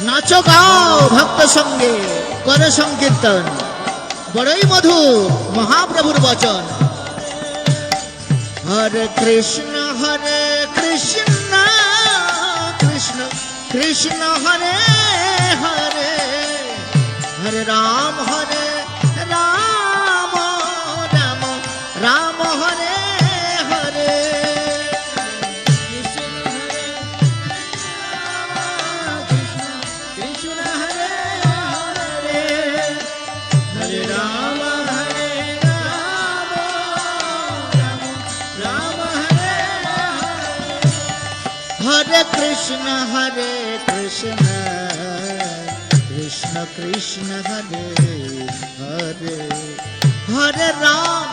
নাচো গাও ভক্ত সঙ্গে করে সংকীর্তন, বড়ই মধুর মহাপ্রভুর বচন। হরে কৃষ্ণ কৃষ্ণ কৃষ্ণ হরে হরে, হরে রাম রাম রাম হরে হরে। কৃষ্ণ হরে হরে, হরে রাম রাম হরে হরে। হরে কৃষ্ণ কৃষ্ণ কৃষ্ণ হরে হরে, হরে রাম